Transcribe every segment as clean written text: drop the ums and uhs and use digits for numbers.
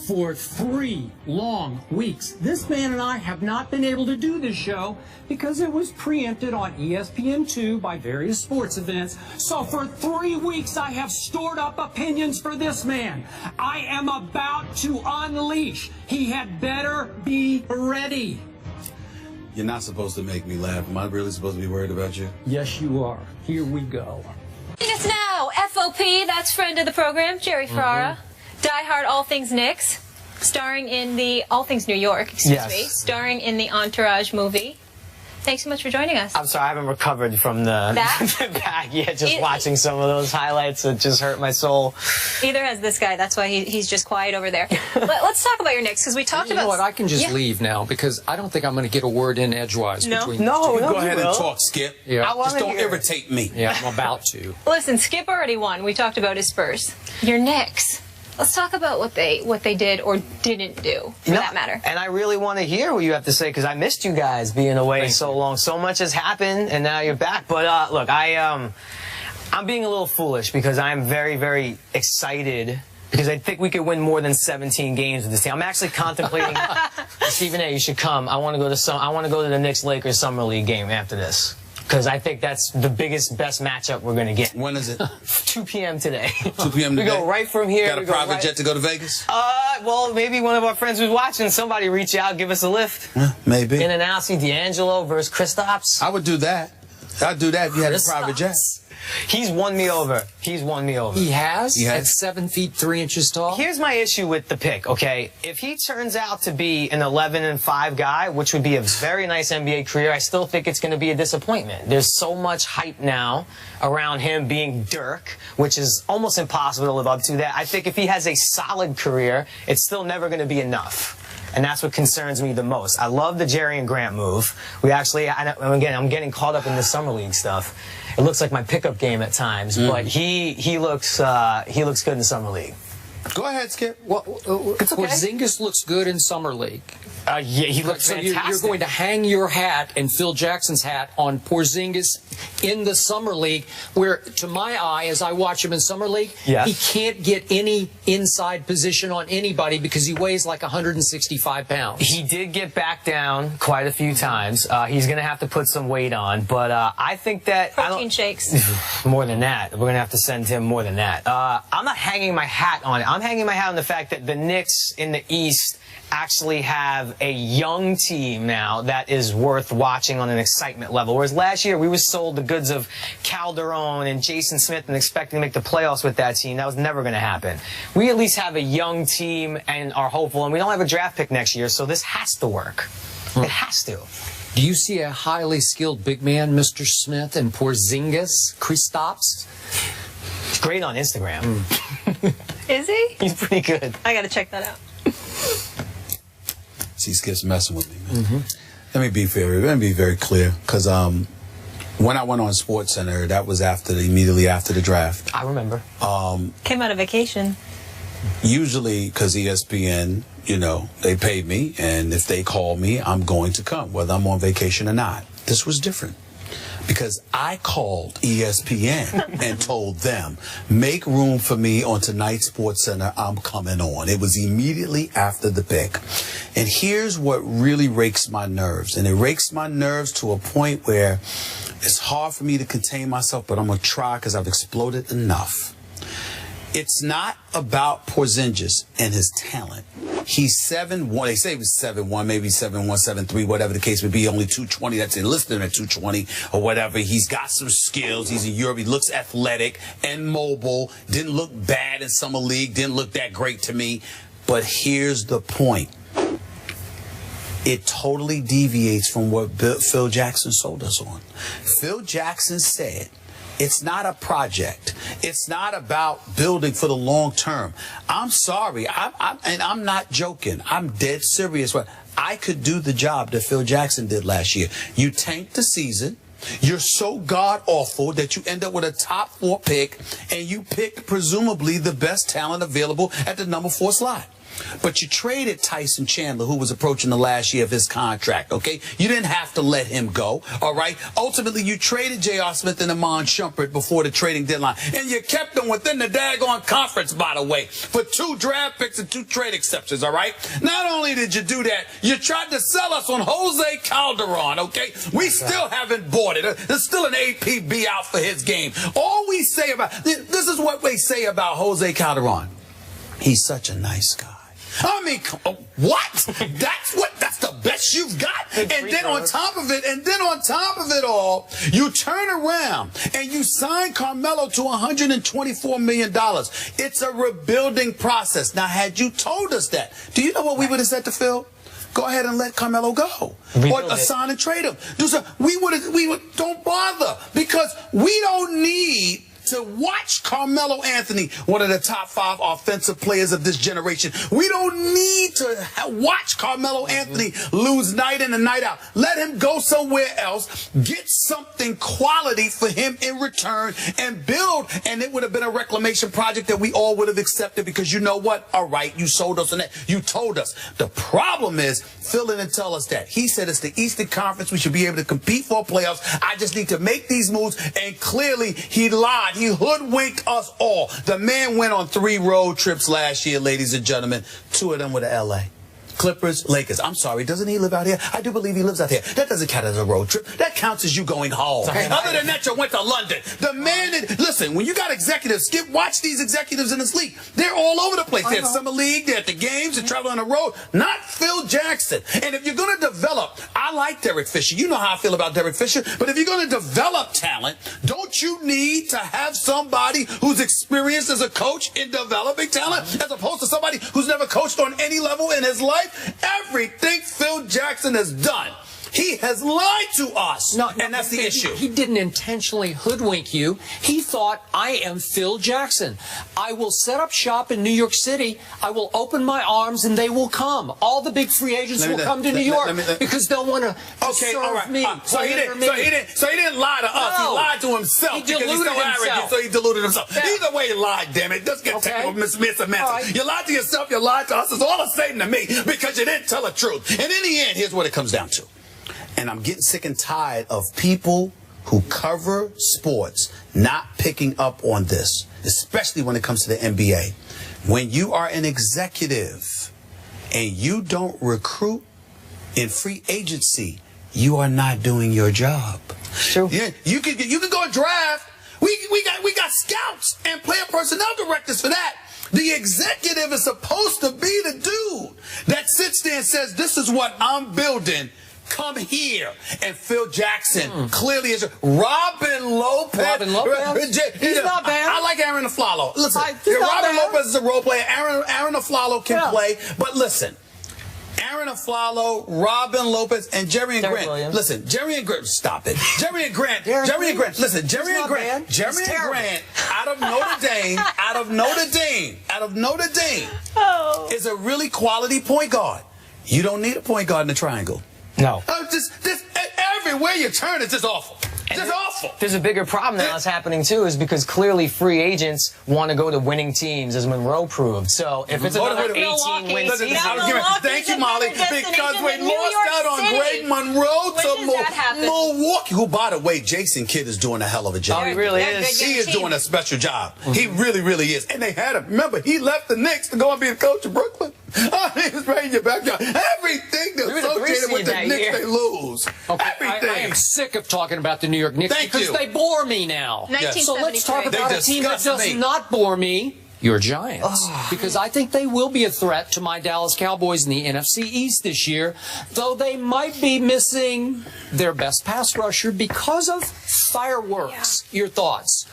For 3 long weeks, this man and I have not been able to do this show because it was preempted on ESPN2 by various sports events. So for 3 weeks, I have stored up opinions for this man. I am about to unleash. He had better be ready. You're not supposed to make me laugh. Am I really supposed to be worried about you? Yes, you are. Here we go. It's now FOP, that's friend of the program, Jerry Ferrara. Die Hard All Things Knicks, starring in the All Things New York, excuse me, starring in the Entourage movie. Thanks so much for joining us. I'm sorry, I haven't recovered from the back yet. Just watching some of those highlights, it just hurt my soul. Either has this guy. That's why he's just quiet over there. Let's talk about your Knicks, because we talked about... You know what? I can just leave now, because I don't think I'm going to get a word in edgewise between No, Go ahead and talk, Skip. Yeah. Just don't irritate me. Yeah, I'm about to. Listen, Skip already won. We talked about his Spurs. Your Knicks. Let's talk about what they did or didn't do, for that matter. And I really want to hear what you have to say, because I missed you guys being away so long. So much has happened, and now you're back. But look, I'm being a little foolish, because I'm very, very excited, because I think we could win more than 17 games with this team. I'm actually contemplating. Stephen A., you should come. I want to go to the Knicks-Lakers Summer League game after this, because I think that's the biggest, best matchup we're going to get. When is it? 2 p.m. today. 2 p.m. today? We go right from here. Got a private jet to go to Vegas? Well, maybe one of our friends who's watching, somebody reach out, give us a lift. Maybe. In and out, see D'Angelo versus Kristaps. I would do that. I'd do that if you had a private jet. He's won me over. He's won me over. He has? He has. At 7 feet 3 inches tall? Here's my issue with the pick, okay? If he turns out to be an 11-5 guy, which would be a very nice NBA career, I still think it's going to be a disappointment. There's so much hype now around him being Dirk, which is almost impossible to live up to that. I think if he has a solid career, it's still never going to be enough. And that's what concerns me the most. I love the Jerry and Grant move. We actually, and again, I'm getting caught up in the Summer League stuff. It looks like my pickup game at times, but he looks good in the Summer League. Go ahead, Skip. Well, Porzingis looks good in Summer League. Yeah, he looks fantastic. You're going to hang your hat and Phil Jackson's hat on Porzingis in the Summer League, where, to my eye, as I watch him in Summer League, he can't get any inside position on anybody because he weighs like 165 pounds. He did get back down quite a few times. He's going to have to put some weight on, but I think that... Protein shakes. More than that. We're going to have to send him more than that. I'm not hanging my hat on it. I'm hanging my hat on the fact that the Knicks in the East actually have a young team now that is worth watching on an excitement level. Whereas last year we were sold the goods of Calderon and Jason Smith and expecting to make the playoffs with that team. That was never going to happen. We at least have a young team and are hopeful, and we don't have a draft pick next year, so this has to work. It has to. Do you see a highly skilled big man, Mr. Smith, and Porzingis, Kristaps? He's great on Instagram. Is he? He's pretty good. I got to check that out. See, Skip's messing with me, man. Let me be fair. Let me be very clear, because when I went on SportsCenter, that was immediately after the draft. I remember. Came out of vacation. Usually, because ESPN, they paid me, and if they call me, I'm going to come, whether I'm on vacation or not. This was different, because I called ESPN and told them, make room for me on tonight's SportsCenter, I'm coming on. It was immediately after the pick. And here's what really rakes my nerves. And it rakes my nerves to a point where it's hard for me to contain myself, but I'm going to try because I've exploded enough. It's not about Porzingis and his talent. He's 7'1". They say he was 7'1", maybe 7'1", 7'3", whatever the case would be. Only 220. That's enlisted at 220 or whatever. He's got some skills. He's in Europe. He looks athletic and mobile. Didn't look bad in Summer League. Didn't look that great to me. But here's the point. It totally deviates from what Phil Jackson sold us on. Phil Jackson said, it's not a project. It's not about building for the long term. I'm sorry, and I'm not joking. I'm dead serious. I could do the job that Phil Jackson did last year. You tanked the season. You're so god-awful that you end up with a top 4 pick, and you pick presumably the best talent available at the number 4 slot. But you traded Tyson Chandler, who was approaching the last year of his contract, okay? You didn't have to let him go, all right? Ultimately, you traded J.R. Smith and Amon Shumpert before the trading deadline. And you kept them within the daggone conference, by the way, for 2 draft picks and 2 trade exceptions, all right? Not only did you do that, you tried to sell us on Jose Calderon, okay? We still haven't bought it. There's still an APB out for his game. All we say about, this is what we say about Jose Calderon. He's such a nice guy. I mean, what? That's the best you've got? And then on top of it all, you turn around and you sign Carmelo to $124 million. It's a rebuilding process. Now, had you told us that, do you know what we would have said to Phil? Go ahead and let Carmelo go. Or sign and trade him. Don't bother, because we don't need to watch Carmelo Anthony, one of the top 5 offensive players of this generation. We don't need to watch Carmelo Anthony lose night in and night out. Let him go somewhere else, get something quality for him in return, and build. And it would have been a reclamation project that we all would have accepted, because you know what? All right, you sold us on that. You told us. The problem is, Phil didn't tell us that. He said it's the Eastern Conference. We should be able to compete for playoffs. I just need to make these moves. And clearly, he lied. He hoodwinked us all. The man went on 3 road trips last year, ladies and gentlemen. 2 of them were to L.A. Clippers, Lakers. I'm sorry, doesn't he live out here? I do believe he lives out here. That doesn't count as a road trip. That counts as you going home. Other than that, you went to London. The man listen, when you got executives, watch these executives in this league. They're all over the place. They're at Summer League, they're at the games, they travel on the road. Not Phil Jackson. And if you're going to develop, I like Derek Fisher. You know how I feel about Derek Fisher. But if you're going to develop talent, don't you need to have somebody who's experienced as a coach in developing talent, as opposed to somebody who's never coached on any level in his life? Everything Phil Jackson has done, he has lied to us. And that's the issue. He didn't intentionally hoodwink you. He thought, I am Phil Jackson. I will set up shop in New York City. I will open my arms and they will come. All the big free agents will come to New York because they'll want to serve me. So he didn't lie to us. No. He lied to himself. He deluded because he's so himself. arrogant, so he deluded himself. Yeah. Either way, you lied, damn it. Let's get technical, Miss Samantha. Right. You lied to yourself, you lied to us. It's all the same to me, because you didn't tell the truth. And in the end, here's what it comes down to. And I'm getting sick and tired of people who cover sports not picking up on this, especially when it comes to the NBA. When you are an executive and you don't recruit in free agency, you are not doing your job. True. Yeah, you can go and draft. We got scouts and player personnel directors for that. The executive is supposed to be the dude that sits there and says, this is what I'm building. Come here. And Phil Jackson clearly is. Robin Lopez. He's not bad. I like Aaron Aflalo. Listen, Robin Lopez is a role player. Aaron Aflalo can play. But listen, Aaron Aflalo, Robin Lopez, and Jerry and Grant. Williams. Listen, Jerry and Grant, stop it. Jerry and Grant. Listen, Jerry and Grant out of Notre Dame is a really quality point guard. You don't need a point guard in the triangle. No. Just everywhere you turn, it's just awful. Just awful. There's a bigger problem now that's happening too, is because clearly free agents want to go to winning teams, as Monroe proved. So if it's another 18-win season, thank you, Molly, because we lost out on Greg Monroe to Milwaukee, who, by the way, Jason Kidd is doing a hell of a job. Oh, he really is. He is doing a special job. He really, really is. And they had him. Remember, he left the Knicks to go and be the coach of Brooklyn. He was right in your backyard. Everything that's associated with the Knicks, they lose. Okay, Everything. I am sick of talking about the New York Knicks because they bore me now. So let's talk about a team that does not bore me. Your Giants. Because I think they will be a threat to my Dallas Cowboys in the NFC East this year, though they might be missing their best pass rusher because of fireworks. Your thoughts?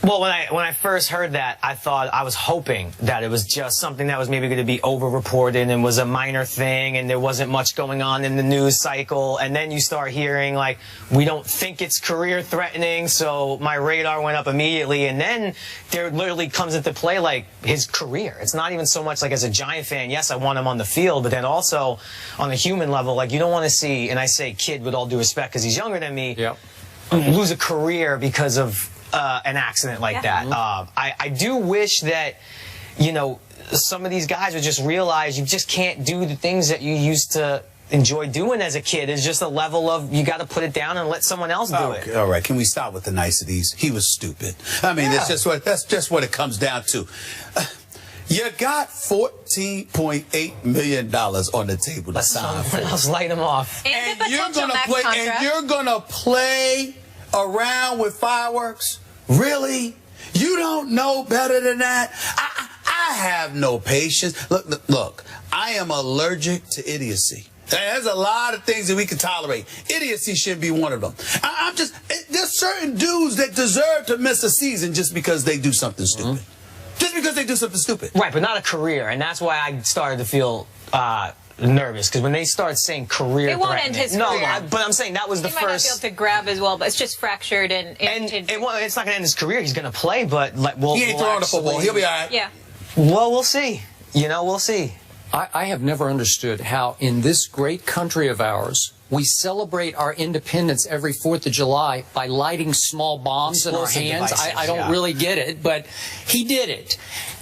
Well, when I first heard that, I was hoping that it was just something that was maybe going to be over-reported and was a minor thing and there wasn't much going on in the news cycle. And then you start hearing, like, we don't think it's career-threatening, so my radar went up immediately. And then there literally comes into play, like, his career. It's not even so much like as a Giant fan, yes, I want him on the field, but then also on the human level, like, you don't want to see, and I say kid with all due respect because he's younger than me, lose a career because of an accident like that. I do wish that, you know, some of these guys would just realize you just can't do the things that you used to enjoy doing as a kid. It's just a level of you got to put it down and let someone else do it. All right, can we stop with the niceties? He was stupid. I mean, that's just what it comes down to. You got $14.8 million on the table to sign for. Let's light them off. And you're gonna play around with fireworks? Really? You don't know better than that? I have no patience. Look, I am allergic to idiocy. There's a lot of things that we can tolerate. Idiocy shouldn't be one of them. There's certain dudes that deserve to miss a season just because they do something stupid. Just because they do something stupid. Right, but not a career. And that's why I started to feel nervous, because when they start saying career, it won't end his career. No, but I'm saying that was the he might not be able to grab as well, but it's just fractured and it's not going to end his career. He's going to play, but he ain't throwing the football. He'll be all right. Yeah. Well, we'll see. We'll see. I have never understood how in this great country of ours we celebrate our independence every 4th of July by lighting small bombs in our hands. I don't really get it, but he did it.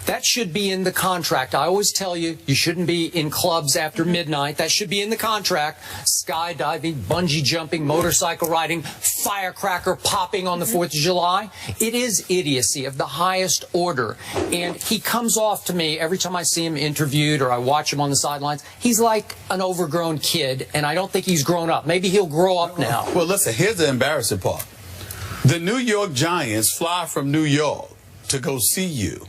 That should be in the contract. I always tell you, you shouldn't be in clubs after midnight. That should be in the contract. Skydiving, bungee jumping, motorcycle riding, firecracker popping on the 4th of July. It is idiocy of the highest order. And he comes off to me every time I see him interviewed or I watch him on the sidelines. He's like an overgrown kid, and I don't think he's grown up. Maybe he'll grow up now. Well, listen, here's the embarrassing part. The New York Giants fly from New York to go see you.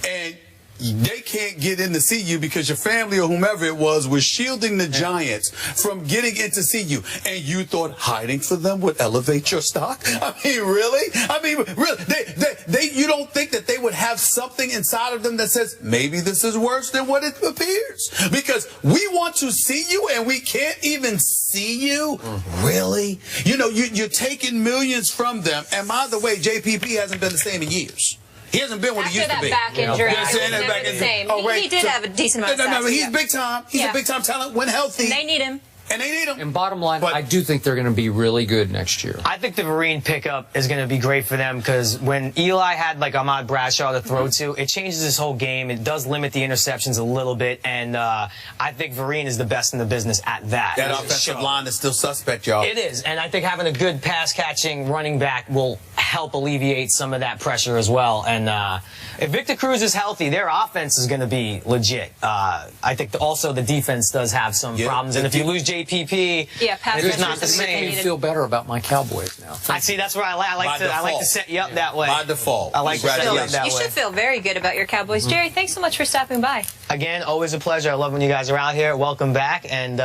And they can't get in to see you because your family or whomever it was shielding the Giants from getting in to see you. And you thought hiding for them would elevate your stock? I mean, really? I mean, really? You don't think that they would have something inside of them that says, maybe this is worse than what it appears? Because we want to see you and we can't even see you? Really? You know, you're taking millions from them. And by the way, JPP hasn't been the same in years. He hasn't been what he used to be. After that back injury, it was never the same. He did have a decent amount of stats. No, he's big time. He's a big time talent when healthy. They need him. And they need him. And bottom line, I do think they're going to be really good next year. I think the Vereen pickup is going to be great for them because when Eli had like Ahmad Bradshaw to throw to, it changes his whole game. It does limit the interceptions a little bit, and I think Vereen is the best in the business at that. That offensive line is still suspect, y'all. It is, and I think having a good pass-catching running back will help alleviate some of that pressure as well. And if Victor Cruz is healthy, their offense is going to be legit. I think also the defense does have some problems, and if you lose JPP, it's not the same. Making me feel better about my Cowboys now. I see. That's where I like to set you up that way. By default. I like to set you up that way. You should feel very good about your Cowboys. Jerry, thanks so much for stopping by. Again, always a pleasure. I love when you guys are out here. Welcome back. And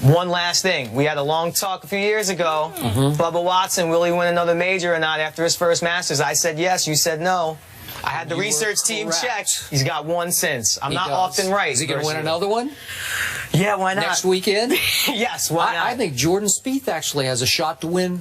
one last thing. We had a long talk a few years ago. Bubba Watson, will he win another major or not after his first Masters? I said yes. You said no. I had the research team check. He's got one since. I'm not often right. Is he going to win another one? Yeah, why not? Next weekend? Yes, why not? I think Jordan Spieth actually has a shot to win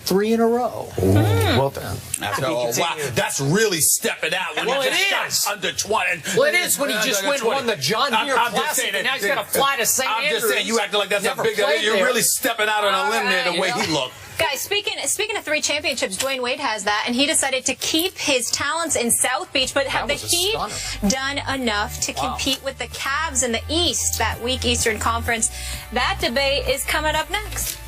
3 in a row. Well, that's really stepping out. When well, you it just is. Under 20. Well, it is when he just won the John Deere Classic, and now he's got to fly to St. Andrews. I'm just saying, you acting like that's a big deal. You're really stepping out on a limb there the way he looked. Guys, speaking of 3 championships, Dwayne Wade has that, and he decided to keep his talents in South Beach, but have the Heat done enough to compete with the Cavs in the East, that weak Eastern Conference? That debate is coming up next.